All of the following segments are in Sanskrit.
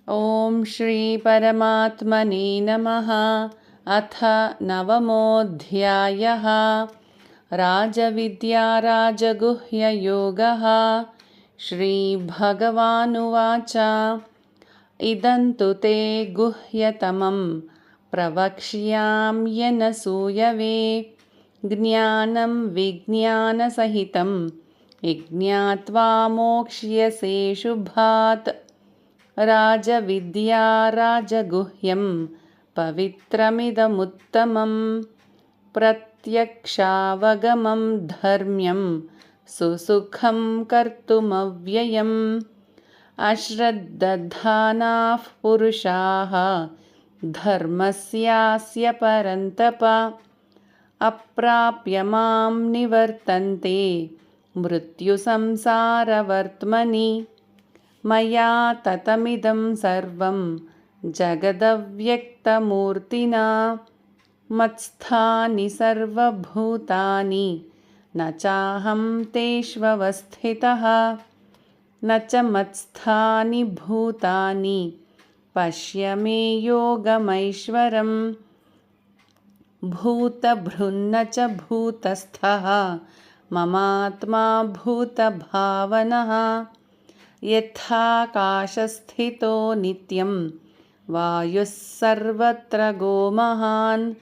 ॐ श्री परमात्मने नमः। अथ नवमोऽध्यायः। राजविद्या राजगुह्ययोगः। श्रीभगवानुवाच इदं तु ते गुह्यतमं प्रवक्ष्याम्यनसूयवे ज्ञानं विज्ञानसहितं यज्ञात्वा मोक्ष्यसे शुभात्। राजविद्या राजगुह्यं पवित्रमिदमुत्तमं प्रत्यक्षावगमं धर्म्यं सुसुखं कर्तुमव्ययम्। अश्रद्दधानाः पुरुषाः धर्मस्यास्य परन्तप अप्राप्य मां निवर्तन्ते मृत्युसंसारवर्त्मनि। मया ततमिदं सर्वं जगदव्यक्तमूर्तिना मत्स्थानि सर्वभूतानि न चाहं तेष्वस्थितः न च मत्स्थानि भूतानि पश्य मे योगमैश्वरम्। भूतभृन्न च भूतस्थः ममात्मा भूतभावनः। यथाकाशस्थितो नित्यं वायुः सर्वत्र गोमहान्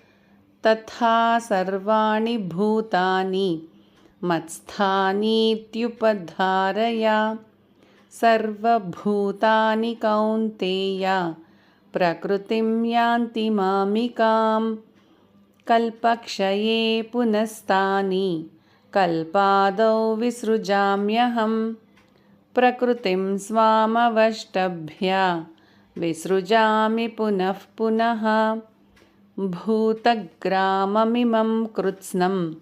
तथा सर्वाणि भूतानि मत्स्थानीत्युपधारय। सर्वभूतानि कौन्तेय प्रकृतिं यान्ति मामिकां। कल्पक्षये पुनस्तानि कल्पादौ विसृजाम्यहम्। प्रकृतिं स्वामवष्टभ्य विसृजामि पुनः पुनः। भूतग्राममिमं कृत्स्नम्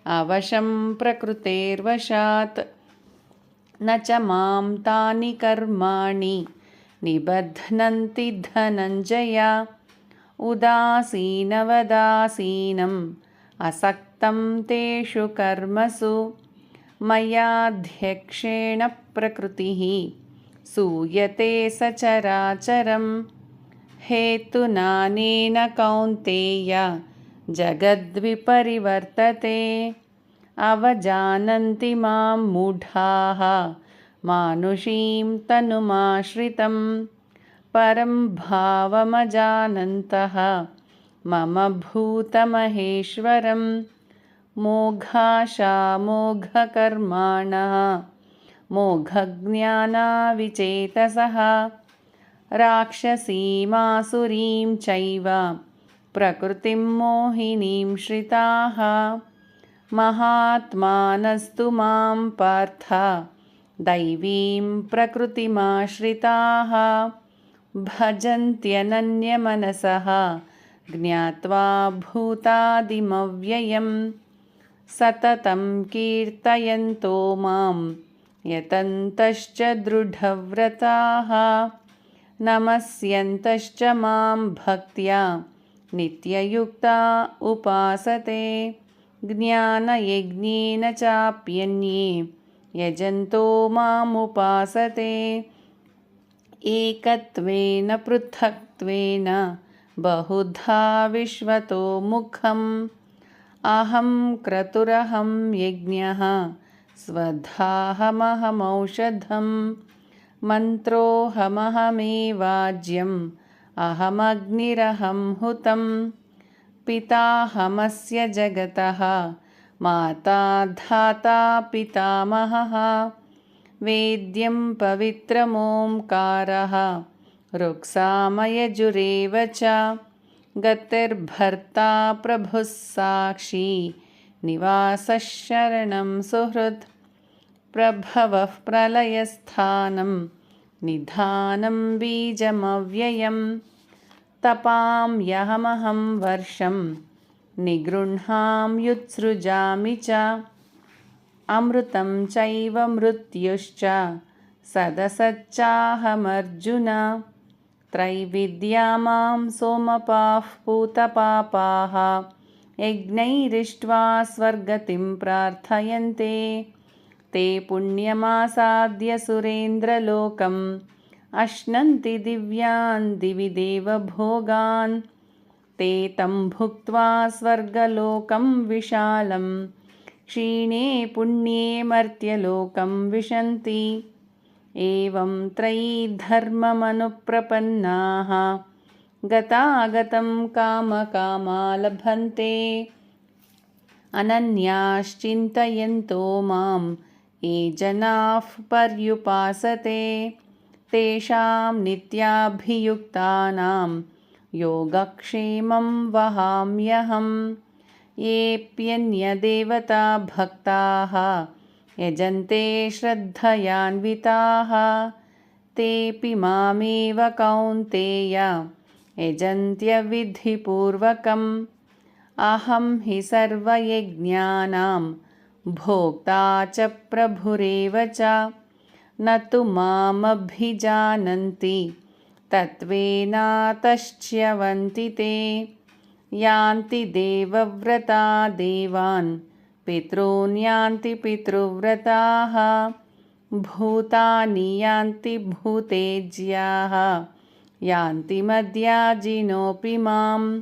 अवशं प्रकृतेर्वशात् न च मां तानि कर्माणि निबध्नन्ति धनञ्जय। उदासीनवदासीनम् असक्तं तेषु कर्मसु मयाध्यक्षेण प्रकृतिः सूयते सचराचरम्। हेतुनानेन कौन्तेय जगद्विपरिवर्तते। अवजानन्ति मां मूढाः मानुषीं तनुमाश्रितं परं भावमजानन्तः मम भूतमहेश्वरम्। मोघाशामोघकर्माणः मोघज्ञानाविचेतसः राक्षसीमासुरीं चैव प्रकृतिं मोहिनीं श्रिताः। महात्मानस्तु मां पार्थ दैवीं प्रकृतिमाश्रिताः भजन्त्यनन्यमनसः ज्ञात्वा भूतादिमव्ययम्। सततं कीर्तयन्तो मां यतन्तश्च दृढव्रताः नमस्यन्तश्च मां भक्त्या नित्ययुक्ता उपासते। ज्ञानयज्ञेन चाप्यन्ये यजन्तो मामुपासते। एकत्वेन पृथक्त्वेन बहुधा विश्वतो मुखम्। अहं क्रतुरहं यज्ञः स्वधाहमहमौषधम्। मन्त्रोऽहमहमेवाज्यम् अहमग्निरहं हुतं। पिताहमस्य जगतः माता धाता पितामहः। वेद्यं पवित्रमोङ्कारः ऋक्सामयजुरेव च। गतिर्भर्ता प्रभुः साक्षी निवासः शरणं सुहृत्। प्रभवः प्रलयस्थानं निधानं बीजमव्ययम्। तपाम्यहमहं वर्षं निगृह्णाम्युत्सृजामि च। अमृतं चैव मृत्युश्च सदसच्चाहमर्जुन। त्रैविद्या मां सोमपाः पूतपापाः यज्ञैरिष्ट्वा स्वर्गतिं प्रार्थयन्ते। ते पुण्यमासाद्य सुरेन्द्रलोकम् अश्नन्ति दिव्यान् दिवि देवभोगान् ते तं भुक्त्वा स्वर्गलोकं विशालं क्षीणे पुण्ये मर्त्यलोकं विशन्ति। एवं त्रयी धर्ममनुप्रपन्नाः गतागतं कामकामा लभन्ते अनन्याश्चिन्तयन्तो मां ये जनाः पर्युपासते तेषां नित्याभियुक्तानां योगक्षेमं वहाम्यहम्। येऽप्यन्यदेवता भक्ताः यजन्ते श्रद्धयान्विताः तेऽपि मामेव कौन्तेय यजन्त्यविधिपूर्वकम्। अहं हि सर्वयज्ञानां भोक्ता च प्रभुरेव च न तु मामभिजानन्ति तत्त्वेनातश्च्यवन्ति ते। यान्ति देवव्रता देवान् पितॄन् यान्ति पितृव्रताः भूतानि यान्ति भूतेज्याः यान्ति मद्याजिनोऽपि माम्।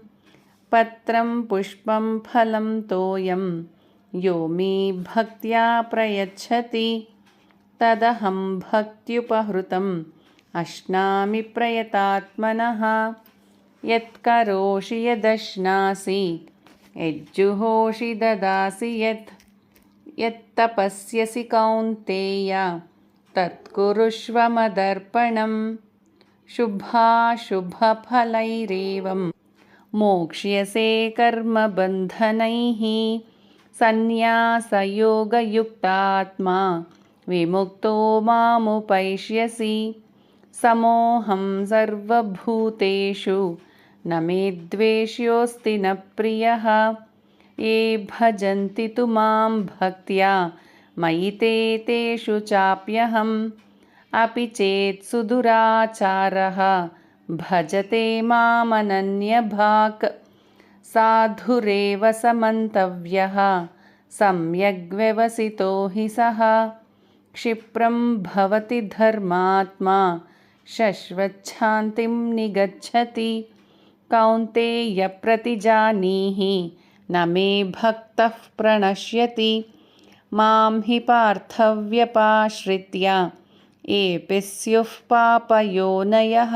पत्रं पुष्पं फलं तोयं यो मे भक्त्या प्रयच्छति तदहं भक्त्युपहृतम् अश्नामि प्रयतात्मनः। यत्करोषि यदश्नासि यज्जुहोषि ददासि यत्तपस्यसि कौन्तेय तत्कुरुष्व मदर्पणम्। शुभाशुभफलैरेवं मोक्ष्यसे कर्मबन्धनैः सन्न्यासयोगयुक्तात्मा विमुक्तो मामुपैष्यसि। समोऽहं सर्वभूतेषु न मे द्वेष्योऽस्ति न प्रियः। ये भजन्ति तु मां भक्त्या मयि ते तेषु चाप्यहम्। अपि चेत् सुदुराचारः भजते मामनन्यभाक् साधुरेव समन्तव्यः सम्यग्व्यवसितो हि सः। क्षिप्रं भवति धर्मात्मा शश्वच्छान्तिं निगच्छति। कौन्तेय प्रतिजानीहि न मे भक्तः प्रणश्यति। मां हि पार्थव्यपाश्रित्य येऽपि स्युः पापयोनयः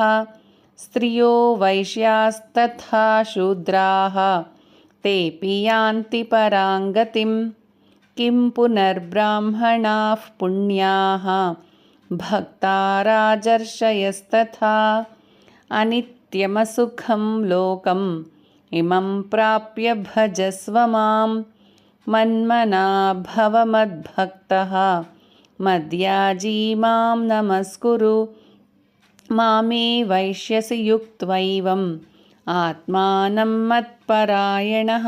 स्त्रियो वैश्यास्तथा शूद्राः तेऽपि यान्ति पराङ्गतिम्। किं पुनर्ब्राह्मणाः पुण्याः भक्ता राजर्षयस्तथा अनित्यमसुखं लोकम् इमं प्राप्य भजस्व मां। मन्मना भव मद्भक्तः मद्याजी मां नमस्कुरु। मामे वैष्यसि युक्त्वैवम् आत्मानं मत्परायणः।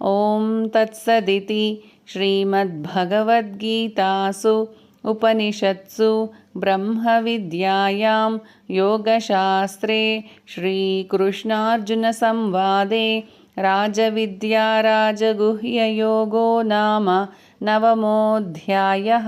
ॐ तत्सदिति श्रीमद्भगवद्गीतासु उपनिषत्सु ब्रह्मविद्यायां योगशास्त्रे श्रीकृष्णार्जुनसंवादे राजविद्या राजगुह्ययोगो नाम 9मोऽध्यायः।